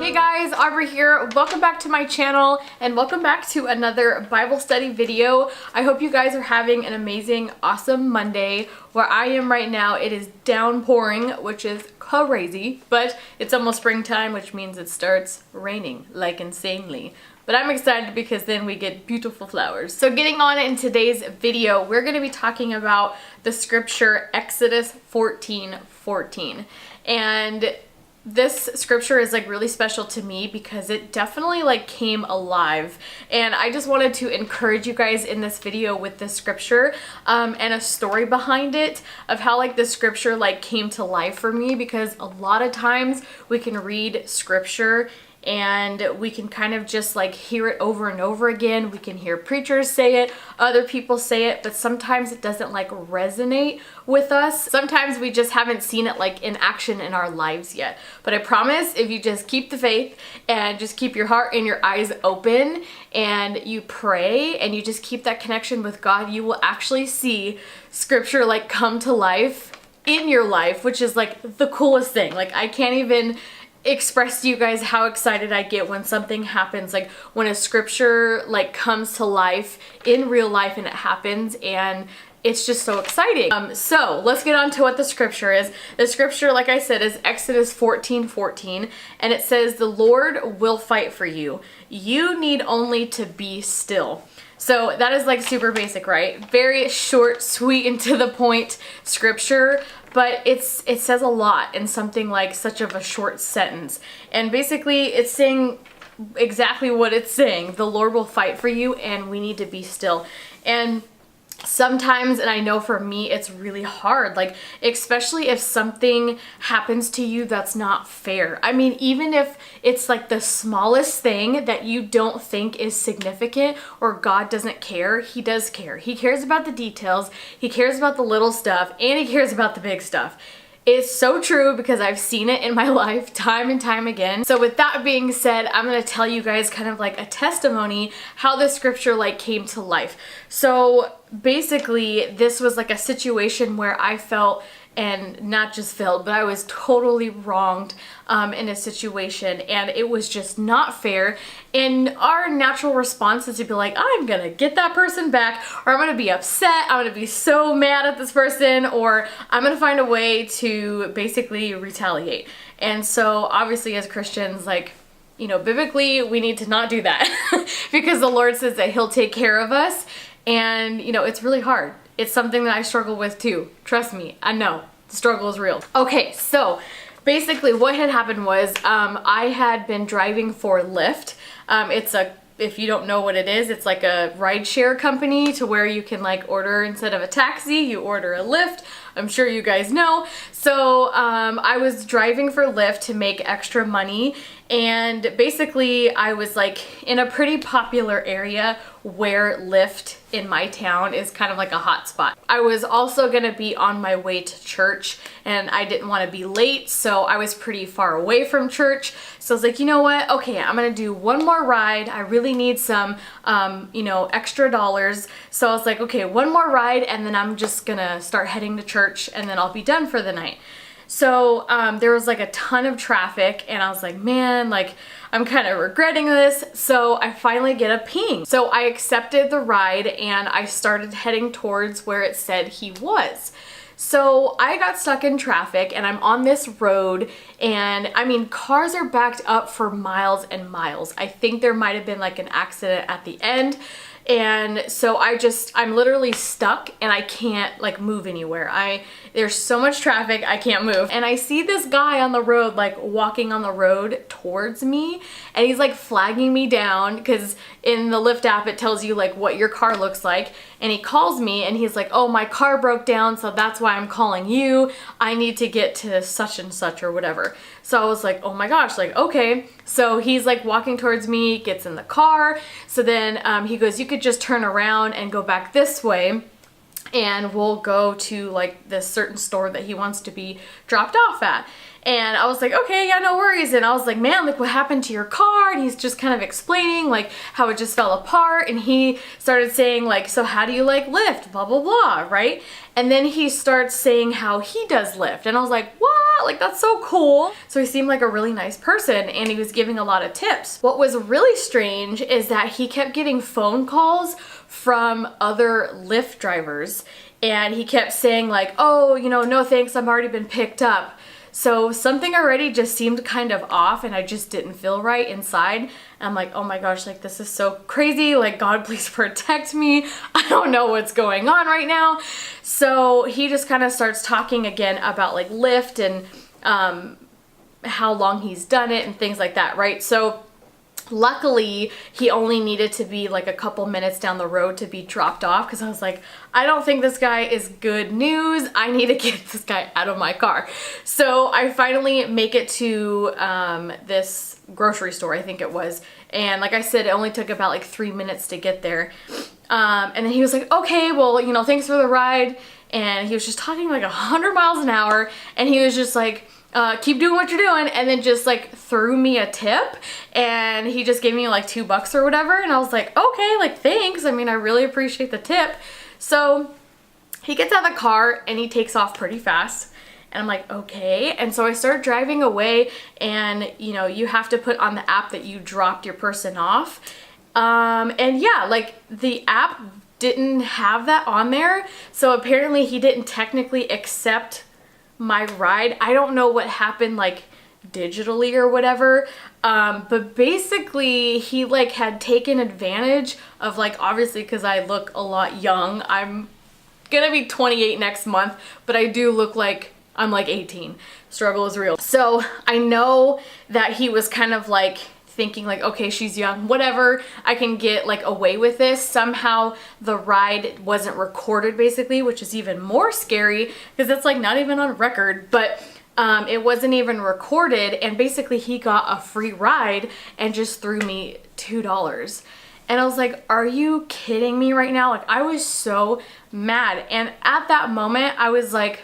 Hey guys, Aubrey here. Welcome back to my channel and welcome back to another Bible study video. I hope you guys are having an amazing, awesome Monday. Where I am right now, it is downpouring, which is crazy, but it's almost springtime, which means it starts raining like insanely. But I'm excited because then we get beautiful flowers. So getting on in today's video, we're going to be talking about the scripture Exodus 14:14. And this scripture is like really special to me because it definitely like came alive, and I just wanted to encourage you guys in this video with this scripture and a story behind it of how like the scripture like came to life for me, because a lot of times we can read scripture and we can kind of just like hear it over and over again. We can hear preachers say it, other people say it, but sometimes it doesn't like resonate with us. Sometimes we just haven't seen it like in action in our lives yet. But I promise, if you just keep the faith and just keep your heart and your eyes open and you pray and you just keep that connection with God, you will actually see scripture like come to life in your life, which is like the coolest thing. Like I can't even express to you guys how excited I get when something happens, like when a scripture like comes to life in real life and it happens, and it's just so exciting. So let's get on to what the scripture is. The scripture, like I said, is Exodus 14:14, and it says, "The Lord will fight for you. You need only to be still." So that is like super basic, right? Very short, sweet, and to the point scripture, but it says a lot in something like such of a short sentence. And basically it's saying exactly what it's saying. The Lord will fight for you and we need to be still. And sometimes, and I know for me, it's really hard, like especially if something happens to you that's not fair. I mean, even if it's like the smallest thing that you don't think is significant or God doesn't care, He does care. He cares about the details, He cares about the little stuff, and He cares about the big stuff. It's so true because I've seen it in my life time and time again. So with that being said, I'm going to tell you guys kind of like a testimony how the scripture like came to life. So basically this was like a situation where I felt, and not just felt, but I was totally wronged in a situation, and it was just not fair. And our natural response is to be like, I'm gonna get that person back, or I'm gonna be upset, I'm gonna be so mad at this person, or I'm gonna find a way to basically retaliate. And so obviously as Christians, like, you know, biblically we need to not do that because the Lord says that He'll take care of us. And you know, it's really hard. It's something that I struggle with too. Trust me, I know. The struggle is real. Okay, so basically what had happened was I had been driving for Lyft. If you don't know what it is, it's like a rideshare company to where you can like order, instead of a taxi, you order a Lyft. I'm sure you guys know. So I was driving for Lyft to make extra money, and basically I was like in a pretty popular area where Lyft in my town is kind of like a hot spot. I was also gonna be on my way to church and I didn't want to be late, so I was pretty far away from church. So I was like, you know what? Okay, I'm gonna do one more ride. I really need some, you know, extra dollars. So I was like, okay, one more ride and then I'm just gonna start heading to church and then I'll be done for the night. So there was like a ton of traffic and I was like, man, like I'm kind of regretting this. So I finally get a ping. So I accepted the ride and I started heading towards where it said he was. So I got stuck in traffic and I'm on this road, and I mean, cars are backed up for miles and miles. I think there might have been like an accident at the end. And so I'm literally stuck and I can't like move anywhere. There's so much traffic, I can't move. And I see this guy on the road, like walking on the road towards me, and he's like flagging me down because in the Lyft app it tells you like what your car looks like. And he calls me and he's like, oh, my car broke down, so that's why I'm calling you. I need to get to such and such or whatever. So I was like, oh my gosh, like, okay. So he's like walking towards me, gets in the car. So then he goes, you could just turn around and go back this way. and we'll go to like this certain store that he wants to be dropped off at. And I was like, okay, yeah, no worries. And I was like, man, like what happened to your car? And he's just kind of explaining like how it just fell apart. And he started saying like, so how do you like Lyft? Blah, blah, blah, right? And then he starts saying how he does Lyft. And I was like, what? Like that's so cool. So he seemed like a really nice person and he was giving a lot of tips. What was really strange is that he kept getting phone calls from other Lyft drivers. And he kept saying like, oh, you know, no thanks, I've already been picked up. So something already just seemed kind of off and I just didn't feel right inside. And I'm like, oh my gosh, like this is so crazy. Like God, please protect me. I don't know what's going on right now. So he just kind of starts talking again about like Lyft and how long he's done it and things like that, right? So luckily, he only needed to be like a couple minutes down the road to be dropped off because I was like, I don't think this guy is good news. I need to get this guy out of my car. So I finally make it to this grocery store, I think it was. And like I said, it only took about like 3 minutes to get there. And then he was like, okay, well, you know, thanks for the ride. And he was just talking like 100 miles an hour. And he was just like, keep doing what you're doing, and then just like threw me a tip, and he just gave me like $2 or whatever, and I was like, okay, like thanks, I mean I really appreciate the tip. So he gets out of the car and he takes off pretty fast, and I'm like, okay. And so I start driving away, and you know, you have to put on the app that you dropped your person off, and yeah, like the app didn't have that on there, so apparently he didn't technically accept my ride. I don't know what happened like digitally or whatever, but basically he like had taken advantage of like, obviously because I look a lot young, I'm gonna be 28 next month, but I do look like I'm like 18. Struggle is real. So I know that he was kind of like thinking like, okay, she's young, whatever, I can get like away with this. Somehow the ride wasn't recorded basically, which is even more scary because it's like not even on record, but it wasn't even recorded, and basically he got a free ride and just threw me $2. And I was like, are you kidding me right now? Like I was so mad. And at that moment I was like,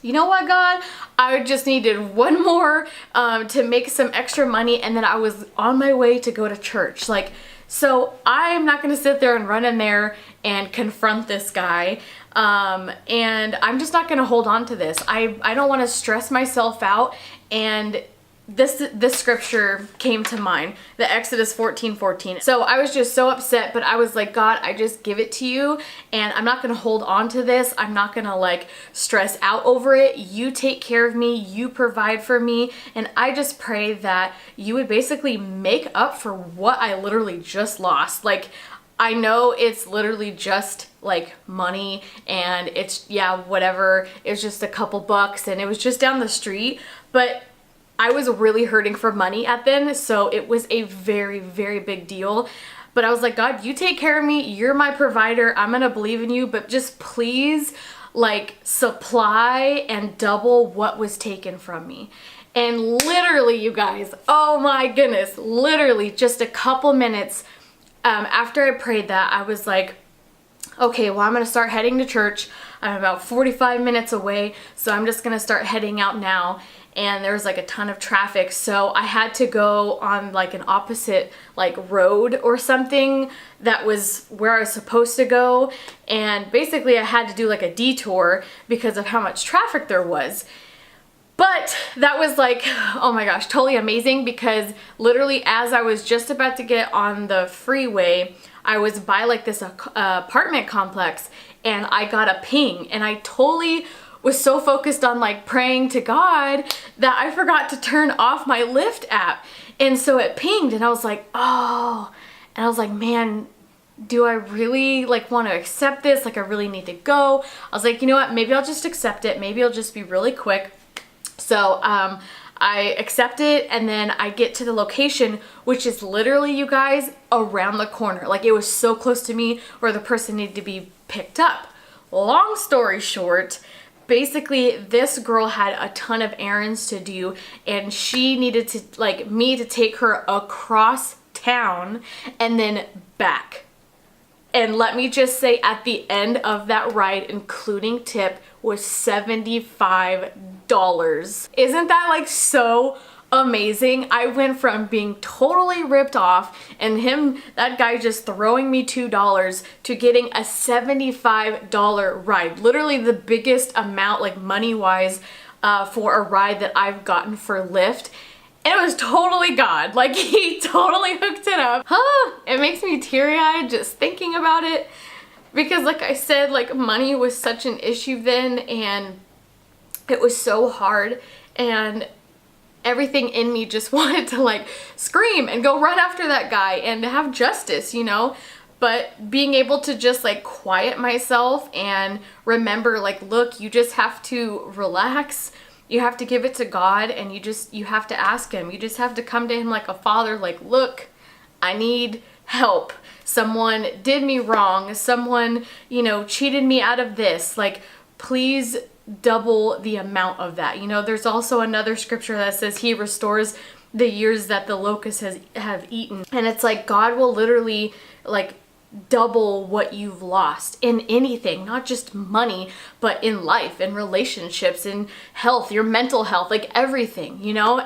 you know what, God, I just needed one more to make some extra money, and then I was on my way to go to church. Like, so I'm not gonna sit there and run in there and confront this guy, and I'm just not gonna hold on to this. I don't want to stress myself out. And this scripture came to mind, the Exodus 14:14. So I was just so upset, but I was like, God, I just give it to you, and I'm not gonna hold on to this. I'm not gonna like stress out over it. You take care of me, you provide for me, and I just pray that you would basically make up for what I literally just lost. Like, I know it's literally just like money, and it's, yeah, whatever, it's just a couple bucks, and it was just down the street, but I was really hurting for money at then, so it was a very, very big deal. But I was like, God, you take care of me. You're my provider. I'm gonna believe in you, but just please, like, supply and double what was taken from me. And literally, you guys, oh my goodness, literally just a couple minutes after I prayed that, I was like, okay, well, I'm gonna start heading to church. I'm about 45 minutes away, so I'm just gonna start heading out now. And there was like a ton of traffic, so I had to go on like an opposite like road or something that was where I was supposed to go, and basically I had to do like a detour because of how much traffic there was. But that was like, oh my gosh, totally amazing, because literally as I was just about to get on the freeway, I was by like this apartment complex, and I got a ping, and I totally was so focused on like praying to God that I forgot to turn off my Lyft app. And so it pinged, and I was like, oh, and I was like, man, do I really like want to accept this? Like I really need to go. I was like, you know what, maybe I'll just accept it. Maybe it'll just be really quick. So I accept it, and then I get to the location, which is literally, you guys, around the corner. Like it was so close to me where the person needed to be picked up. Long story short, basically this girl had a ton of errands to do, and she needed to like me to take her across town and then back. And let me just say, at the end of that ride, including tip, was $75. Isn't that like so amazing? I went from being totally ripped off and that guy just throwing me $2 to getting a $75 ride. Literally the biggest amount, like money-wise, for a ride that I've gotten for Lyft. And it was totally God. Like, he totally hooked it up. It makes me teary-eyed just thinking about it. Because like I said, like money was such an issue then, and it was so hard, and everything in me just wanted to like scream and go run after that guy and have justice, you know? But being able to just like quiet myself and remember, like, look, you just have to relax. You have to give it to God, and you have to ask him. You just have to come to him like a father, like, look, I need help. Someone did me wrong. Someone, you know, cheated me out of this. Like, please double the amount of that. You know, there's also another scripture that says he restores the years that the locusts have eaten. And it's like God will literally like double what you've lost in anything, not just money, but in life, in relationships, in health, your mental health, like everything, you know?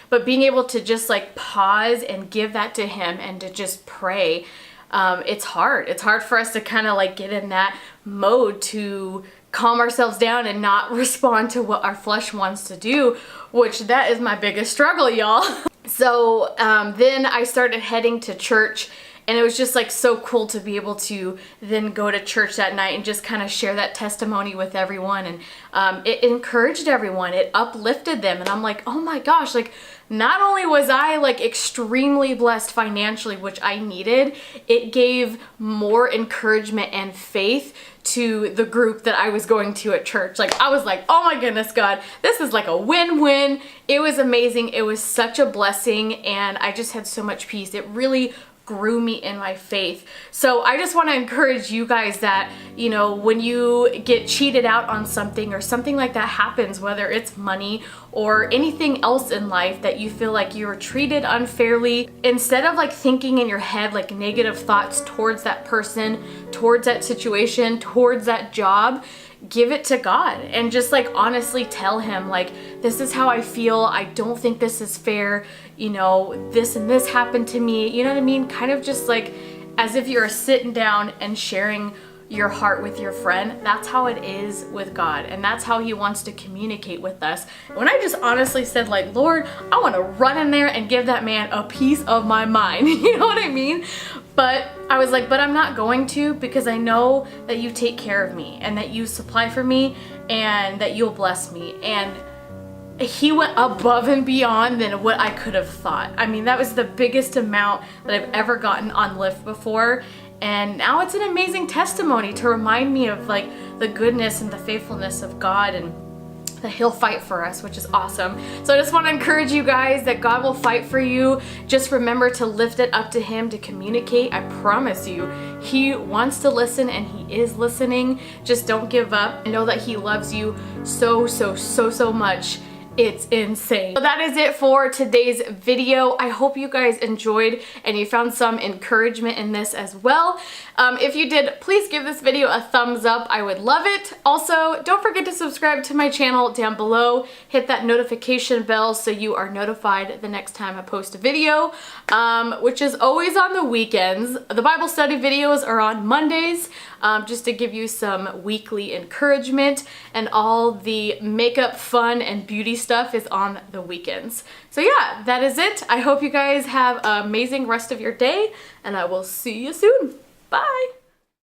But being able to just like pause and give that to him and to just pray, it's hard. It's hard for us to kind of like get in that mode to calm ourselves down and not respond to what our flesh wants to do, which that is my biggest struggle, y'all. So then I started heading to church, and it was just like so cool to be able to then go to church that night and just kind of share that testimony with everyone. And it encouraged everyone. It uplifted them. And I'm like, oh my gosh, like not only was I like extremely blessed financially, which I needed, it gave more encouragement and faith to the group that I was going to at church. Like I was like, oh my goodness, God, this is like a win-win. It was amazing. It was such a blessing, and I just had so much peace. It really grew me in my faith. So I just want to encourage you guys that, you know, when you get cheated out on something or something like that happens, whether it's money or anything else in life that you feel like you were treated unfairly, instead of like thinking in your head like negative thoughts towards that person, towards that situation, towards that job, give it to God and just like honestly tell him, like, this is how I feel. I don't think this is fair. You know, this and this happened to me. You know what I mean? Kind of just like as if you're sitting down and sharing your heart with your friend. That's how it is with God, and that's how he wants to communicate with us. When I just honestly said like, Lord, I want to run in there and give that man a piece of my mind. You know what I mean? But I was like, but I'm not going to, because I know that you take care of me and that you supply for me and that you'll bless me. And he went above and beyond than what I could have thought. I mean, that was the biggest amount that I've ever gotten on Lyft before. And now it's an amazing testimony to remind me of like the goodness and the faithfulness of God, and that he'll fight for us, which is awesome. So I just want to encourage you guys that God will fight for you. Just remember to lift it up to him, to communicate. I promise you, he wants to listen, and he is listening. Just don't give up. Know that he loves you so much. It's insane. So that is it for today's video. I hope you guys enjoyed and you found some encouragement in this as well. If you did, please give this video a thumbs up. I would love it. Also, don't forget to subscribe to my channel down below. Hit that notification bell so you are notified the next time I post a video, which is always on the weekends. The Bible study videos are on Mondays, just to give you some weekly encouragement, and all the makeup fun and beauty stuff is on the weekends. So yeah, that is it. I hope you guys have an amazing rest of your day, and I will see you soon. Bye!